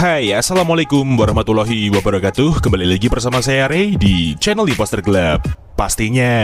Hai, assalamualaikum warahmatullahi wabarakatuh. Kembali lagi bersama saya Ray di channel Imposter Club. Pastinya.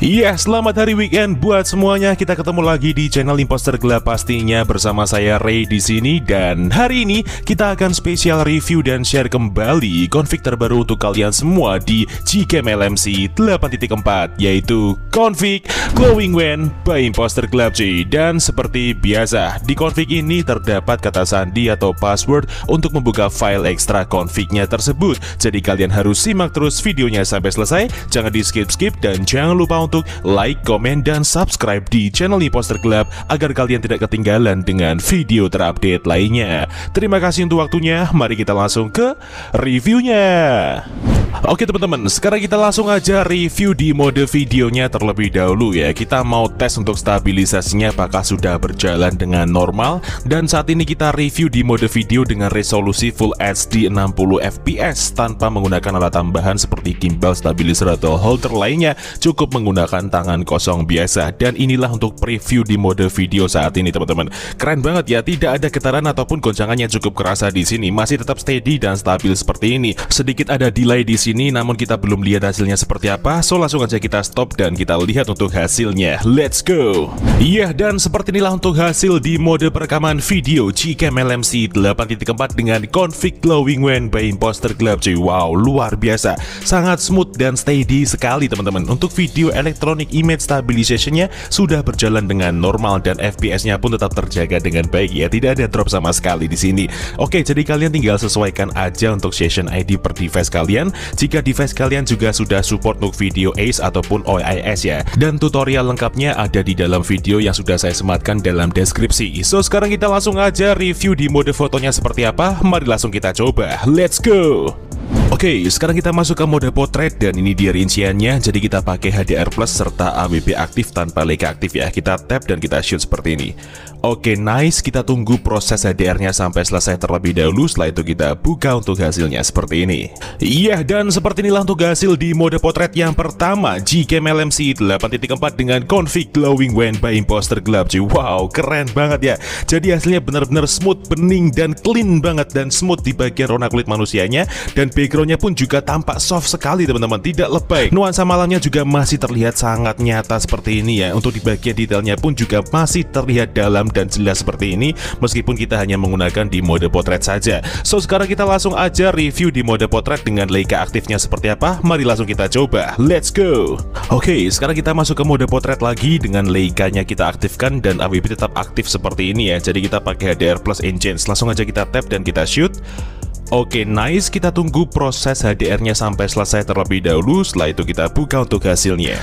Iya, selamat hari weekend buat semuanya. Kita ketemu lagi di channel Imposter Club pastinya bersama saya Ray di sini, dan hari ini kita akan spesial review dan share kembali config terbaru untuk kalian semua di Gcam LMC 8.4, yaitu config Glowing WAN by Imposter Club cuy. Dan seperti biasa, di config ini terdapat kata sandi atau password untuk membuka file ekstra confignya tersebut. Jadi kalian harus simak terus videonya sampai selesai, jangan di skip-skip, dan jangan lupa untuk like, komen, dan subscribe di channel Imposter Club agar kalian tidak ketinggalan dengan video terupdate lainnya. Terima kasih untuk waktunya, mari kita langsung ke reviewnya. Oke teman-teman, sekarang kita langsung aja review di mode videonya terlebih dahulu ya. Kita mau tes untuk stabilisasinya apakah sudah berjalan dengan normal. Dan saat ini kita review di mode video dengan resolusi Full HD 60 fps tanpa menggunakan alat tambahan seperti gimbal, stabilizer, atau holder lainnya. Cukup menggunakan tangan kosong biasa. Dan inilah untuk preview di mode video saat ini teman-teman. Keren banget ya, tidak ada getaran ataupun goncangan yang cukup kerasa di sini. Masih tetap steady dan stabil seperti ini. Sedikit ada delay di sini, namun kita belum lihat hasilnya seperti apa. So langsung aja kita stop dan kita lihat untuk hasilnya. Let's go. Iya, dan seperti inilah untuk hasil di mode perekaman video Gcam LMC 8.4 dengan config Glowing WAN by Imposter Club cuy. Wow, luar biasa, sangat smooth dan steady sekali teman-teman. Untuk video electronic image stabilization-nya sudah berjalan dengan normal dan FPS-nya pun tetap terjaga dengan baik ya. Tidak ada drop sama sekali di sini. Oke, jadi kalian tinggal sesuaikan aja untuk session ID per device kalian. Jika device kalian juga sudah support untuk video ACE ataupun OIS ya. Dan tutorial lengkapnya ada di dalam video yang sudah saya sematkan dalam deskripsi. So sekarang kita langsung aja review di mode fotonya seperti apa. Mari langsung kita coba. Let's go. Oke, sekarang kita masuk ke mode potret dan ini dia rinciannya. Jadi kita pakai HDR plus serta AWB aktif tanpa Leica aktif ya. Kita tap dan kita shoot seperti ini. Oke, nice. Kita tunggu proses HDR-nya sampai selesai terlebih dahulu. Setelah itu kita buka untuk hasilnya seperti ini. Iya, dan seperti inilah untuk hasil di mode potret yang pertama Gcam LMC 8.4 dengan config Glowing WAN by Imposter Club. Wow, keren banget ya. Jadi hasilnya benar-benar smooth, bening, dan clean banget. Dan smooth di bagian rona kulit manusianya. Dan backgroundnya pun juga tampak soft sekali teman-teman, tidak lebay. Nuansa malamnya juga masih terlihat sangat nyata seperti ini ya. Untuk di bagian detailnya pun juga masih terlihat dalam dan jelas seperti ini, meskipun kita hanya menggunakan di mode potret saja. So sekarang kita langsung aja review di mode potret dengan Leica aktifnya seperti apa. Mari langsung kita coba. Let's go. Oke, sekarang kita masuk ke mode potret lagi dengan Leica-nya kita aktifkan dan AWB tetap aktif seperti ini ya. Jadi kita pakai HDR plus enhance. Langsung aja kita tap dan kita shoot. Oke, nice. Kita tunggu proses HDR-nya sampai selesai terlebih dahulu. Setelah itu kita buka untuk hasilnya.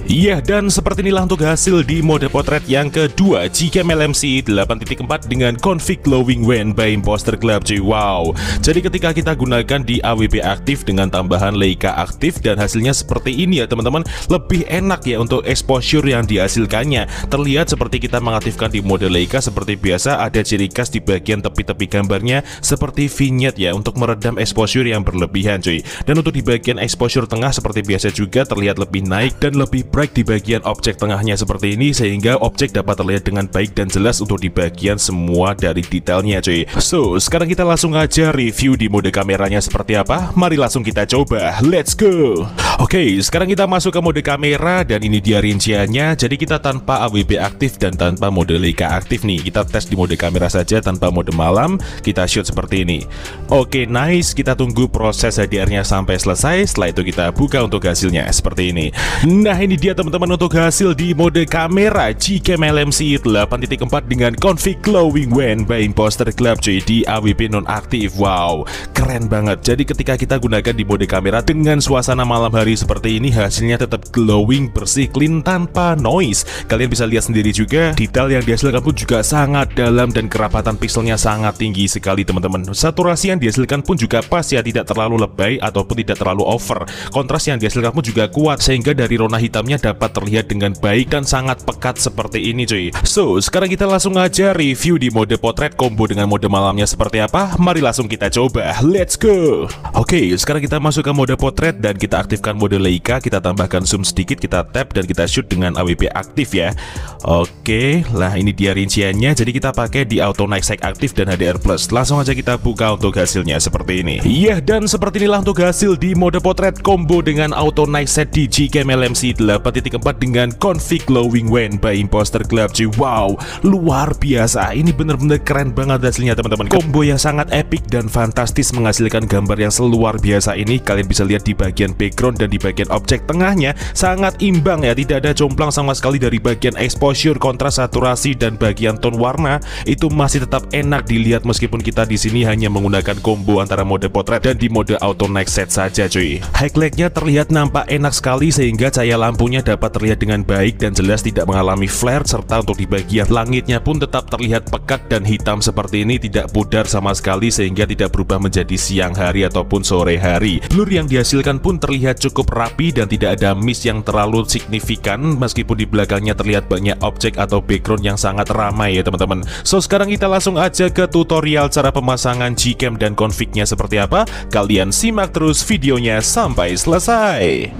Iya, dan seperti inilah untuk hasil di mode potret yang kedua Gcam LMC 8.4 dengan config Glowing WAN by Imposter Club cuy. Wow, jadi ketika kita gunakan di AWB aktif dengan tambahan Leica aktif dan hasilnya seperti ini ya teman-teman, lebih enak ya untuk exposure yang dihasilkannya. Terlihat seperti kita mengaktifkan di mode Leica seperti biasa, ada ciri khas di bagian tepi-tepi gambarnya seperti vignette ya untuk meredam exposure yang berlebihan cuy. Dan untuk di bagian exposure tengah seperti biasa juga terlihat lebih naik dan lebih bright di bagian objek tengahnya seperti ini, sehingga objek dapat terlihat dengan baik dan jelas untuk di bagian semua dari detailnya cuy. So sekarang kita langsung aja review di mode kameranya seperti apa. Mari langsung kita coba. Let's go. Oke, sekarang kita masuk ke mode kamera dan ini dia rinciannya. Jadi kita tanpa AWB aktif dan tanpa mode Leica aktif nih. Kita tes di mode kamera saja tanpa mode malam. Kita shoot seperti ini. Oke, nice. Kita tunggu proses HDR-nya sampai selesai. Setelah itu kita buka untuk hasilnya seperti ini. Nah, ini dia teman-teman untuk hasil di mode kamera Gcam LMC 8.4 dengan config Glowing WAN by Imposter Club cuy di AWB nonaktif. Wow, keren banget. Jadi ketika kita gunakan di mode kamera dengan suasana malam hari seperti ini, hasilnya tetap glowing, bersih, clean, tanpa noise. Kalian bisa lihat sendiri juga, detail yang dihasilkan pun juga sangat dalam dan kerapatan pixelnya sangat tinggi sekali teman-teman. Saturasi yang dihasilkan pun juga pas ya, tidak terlalu lebay ataupun tidak terlalu over. Kontras yang dihasilkan pun juga kuat, sehingga dari rona hitamnya lampunya dapat terlihat dengan baik dan sangat pekat seperti ini cuy. So, sekarang kita langsung aja review di mode potret combo dengan mode malamnya seperti apa. Mari langsung kita coba, let's go. Oke, sekarang kita masuk ke mode potret dan kita aktifkan mode Leica. Kita tambahkan zoom sedikit, kita tap dan kita shoot dengan AWP aktif ya. Oke, lah ini dia rinciannya. Jadi kita pakai di auto night sight aktif dan HDR plus. Langsung aja kita buka untuk hasilnya seperti ini. Iya, dan seperti inilah untuk hasil di mode potret combo dengan auto night sight di Gcam LMC 8.4 dengan config glowing when by Imposter Club cuy. Wow, luar biasa. Ini bener-bener keren banget hasilnya teman-teman. Combo yang sangat epic dan fantastis menghasilkan gambar yang seluar biasa ini. Kalian bisa lihat di bagian background dan di bagian objek tengahnya sangat imbang ya. Tidak ada jomplang sama sekali dari bagian exposure, kontras, saturasi dan bagian tone warna. Itu masih tetap enak dilihat meskipun kita di sini hanya menggunakan combo antara mode potret dan di mode auto night set saja cuy. Highlightnya terlihat nampak enak sekali sehingga cahaya lampunya dapat terlihat dengan baik dan jelas, tidak mengalami flare, serta untuk di bagian langitnya pun tetap terlihat pekat dan hitam seperti ini, tidak pudar sama sekali sehingga tidak berubah menjadi siang hari ataupun sore hari. Blur yang dihasilkan pun terlihat cukup rapi dan tidak ada mist yang terlalu signifikan meskipun di belakangnya terlihat banyak objek atau background yang sangat ramai ya teman-teman. So sekarang kita langsung aja ke tutorial cara pemasangan Gcam dan config-nya seperti apa. Kalian simak terus videonya sampai selesai.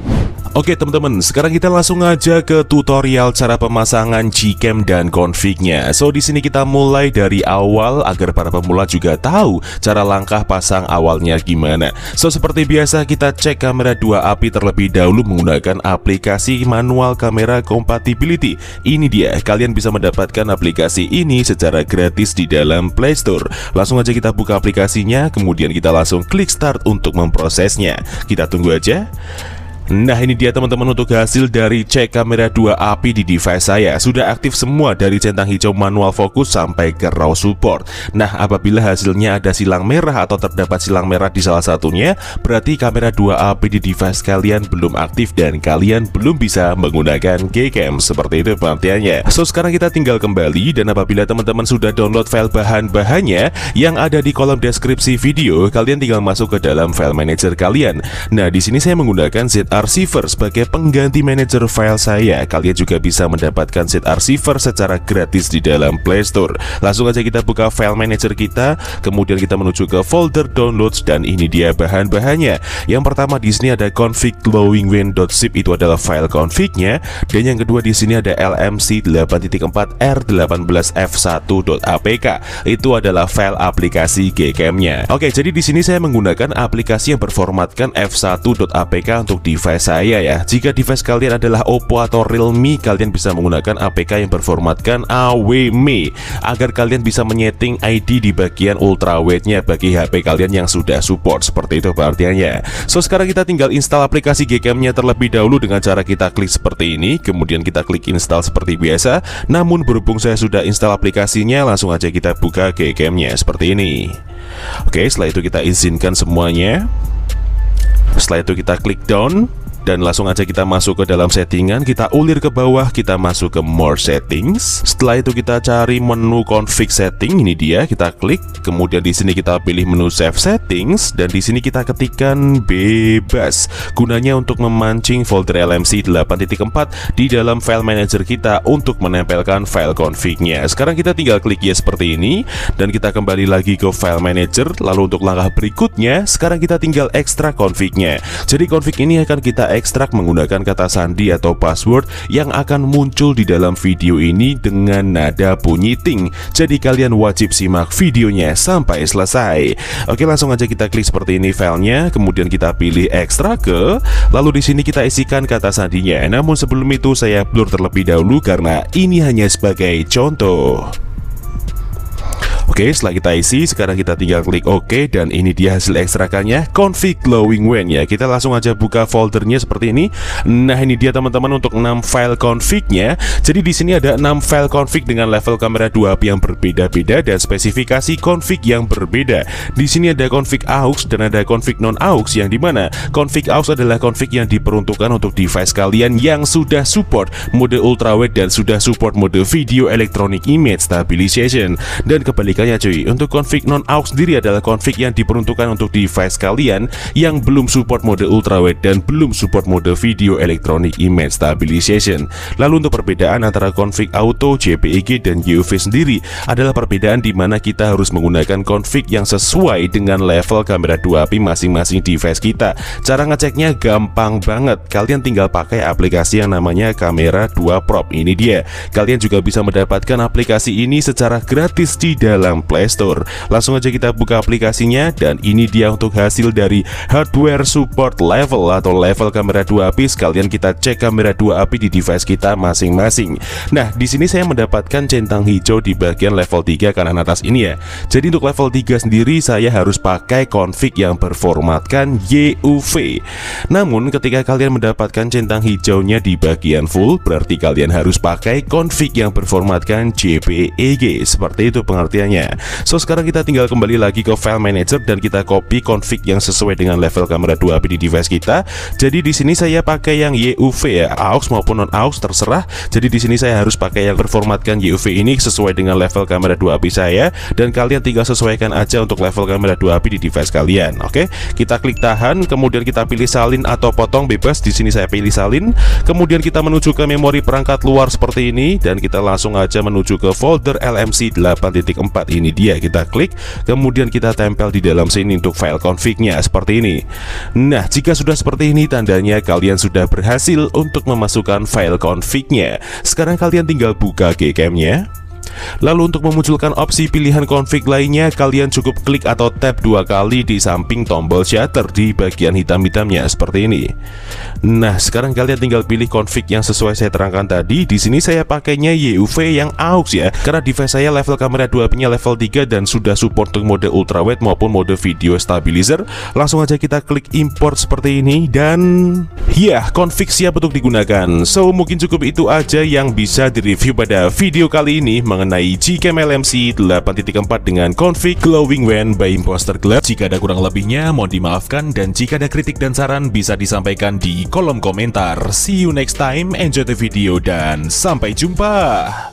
Oke teman-teman, sekarang kita langsung aja ke tutorial cara pemasangan Gcam dan config-nya. So di sini kita mulai dari awal agar para pemula juga tahu cara langkah pasang awalnya gimana. So seperti biasa kita cek kamera 2 API terlebih dahulu menggunakan aplikasi manual kamera compatibility. Ini dia, kalian bisa mendapatkan aplikasi ini secara gratis di dalam Play Store. Langsung aja kita buka aplikasinya, kemudian kita langsung klik start untuk memprosesnya. Kita tunggu aja. Nah ini dia teman-teman untuk hasil dari cek kamera 2 API di device saya. Sudah aktif semua dari centang hijau manual fokus sampai ke raw support. Nah apabila hasilnya ada silang merah atau terdapat silang merah di salah satunya, berarti kamera 2 API di device kalian belum aktif dan kalian belum bisa menggunakan Gcam. Seperti itu pengertiannya. So sekarang kita tinggal kembali dan apabila teman-teman sudah download file bahan-bahannya yang ada di kolom deskripsi video, kalian tinggal masuk ke dalam file manager kalian. Nah di sini saya menggunakan ZArchiver sebagai pengganti manajer file saya. Kalian juga bisa mendapatkan ZArchiver secara gratis di dalam Play Store. Langsung aja kita buka file manager kita, kemudian kita menuju ke folder downloads dan ini dia bahan-bahannya. Yang pertama di sini ada config glowingwen.zip, itu adalah file config-nya, dan yang kedua di sini ada LMC 8.4 R18f1.apk, itu adalah file aplikasi Gcam-nya. Oke, jadi di sini saya menggunakan aplikasi yang berformatkan f1.apk untuk device saya ya. Jika device kalian adalah Oppo atau Realme, kalian bisa menggunakan APK yang berformatkan AWME agar kalian bisa menyeting ID di bagian ultrawide-nya bagi HP kalian yang sudah support. Seperti itu pengertiannya. So sekarang kita tinggal install aplikasi Gcam-nya terlebih dahulu dengan cara kita klik seperti ini, kemudian kita klik install seperti biasa. Namun berhubung saya sudah install aplikasinya, langsung aja kita buka Gcam-nya seperti ini. Oke, setelah itu kita izinkan semuanya. Setelah itu kita klik down dan langsung aja kita masuk ke dalam settingan, kita ulir ke bawah, kita masuk ke more settings. Setelah itu kita cari menu config setting, ini dia, kita klik, kemudian di sini kita pilih menu save settings dan di sini kita ketikkan bebas. Gunanya untuk memancing folder LMC 8.4 di dalam file manager kita untuk menempelkan file config-nya. Sekarang kita tinggal klik ya seperti ini dan kita kembali lagi ke file manager. Lalu untuk langkah berikutnya, sekarang kita tinggal ekstrak config-nya. Jadi config ini akan kita ekstrak menggunakan kata sandi atau password yang akan muncul di dalam video ini dengan nada bunyi ting. Jadi kalian wajib simak videonya sampai selesai. Oke, langsung aja kita klik seperti ini filenya, kemudian kita pilih ekstrak ke, lalu di sini kita isikan kata sandinya. Namun sebelum itu saya blur terlebih dahulu karena ini hanya sebagai contoh. Oke, setelah kita isi, sekarang kita tinggal klik OK dan ini dia hasil ekstrakannya, config glowing when ya. Kita langsung aja buka foldernya seperti ini. Nah, ini dia teman-teman untuk 6 file config-nya. Jadi di sini ada 6 file config dengan level kamera 2 API yang berbeda-beda dan spesifikasi config yang berbeda. Di sini ada config aux dan ada config non aux, yang dimana config aux adalah config yang diperuntukkan untuk device kalian yang sudah support mode ultrawide dan sudah support mode video electronic image stabilization. Dan kebalikannya kebalikannya cuy. Untuk config non-aux sendiri adalah config yang diperuntukkan untuk device kalian yang belum support mode ultrawide dan belum support mode video electronic image stabilization. Lalu untuk perbedaan antara config auto, JPEG, dan UV sendiri adalah perbedaan di mana kita harus menggunakan config yang sesuai dengan level kamera 2 API masing-masing device kita. Cara ngeceknya gampang banget, kalian tinggal pakai aplikasi yang namanya Kamera 2 Pro. Ini dia, kalian juga bisa mendapatkan aplikasi ini secara gratis di dalam Play Store. Langsung aja kita buka aplikasinya, dan ini dia untuk hasil dari hardware support level atau level kamera 2 API. Sekalian kita cek kamera 2 API di device kita masing-masing. Nah, di sini saya mendapatkan centang hijau di bagian level 3 kanan atas ini ya. Jadi untuk level 3 sendiri saya harus pakai config yang berformatkan YUV. Namun ketika kalian mendapatkan centang hijaunya di bagian full, berarti kalian harus pakai config yang berformatkan JPEG. Seperti itu pengertiannya. So sekarang kita tinggal kembali lagi ke file manager dan kita copy config yang sesuai dengan level kamera 2 API di device kita. Jadi di sini saya pakai yang YUV ya, aux maupun non aux terserah. Jadi di sini saya harus pakai yang berformatkan YUV ini sesuai dengan level kamera 2 API saya, dan kalian tinggal sesuaikan aja untuk level kamera 2 API di device kalian. Oke, kita klik tahan, kemudian kita pilih salin atau potong bebas. Di sini saya pilih salin. Kemudian kita menuju ke memori perangkat luar seperti ini, dan kita langsung aja menuju ke folder LMC 8.4. Ini dia, kita klik, kemudian kita tempel di dalam sini untuk file config-nya seperti ini. Nah, jika sudah seperti ini tandanya kalian sudah berhasil untuk memasukkan file config-nya. Sekarang kalian tinggal buka Gcam-nya. Lalu untuk memunculkan opsi pilihan config lainnya, kalian cukup klik atau tap 2 kali di samping tombol shutter di bagian hitam-hitamnya seperti ini. Nah, sekarang kalian tinggal pilih config yang sesuai saya terangkan tadi. Di sini saya pakainya YUV yang aux ya, karena device saya level kamera 2 API-nya level 3 dan sudah support untuk mode ultrawide maupun mode video stabilizer. Langsung aja kita klik import seperti ini, dan ya, config siap untuk digunakan. So mungkin cukup itu aja yang bisa direview pada video kali ini mengenai Gcam LMC 8.4 dengan config Glowing When by Imposter Glab. Jika ada kurang lebihnya mohon dimaafkan, dan jika ada kritik dan saran bisa disampaikan di kolom komentar. See you next time, enjoy the video, dan sampai jumpa.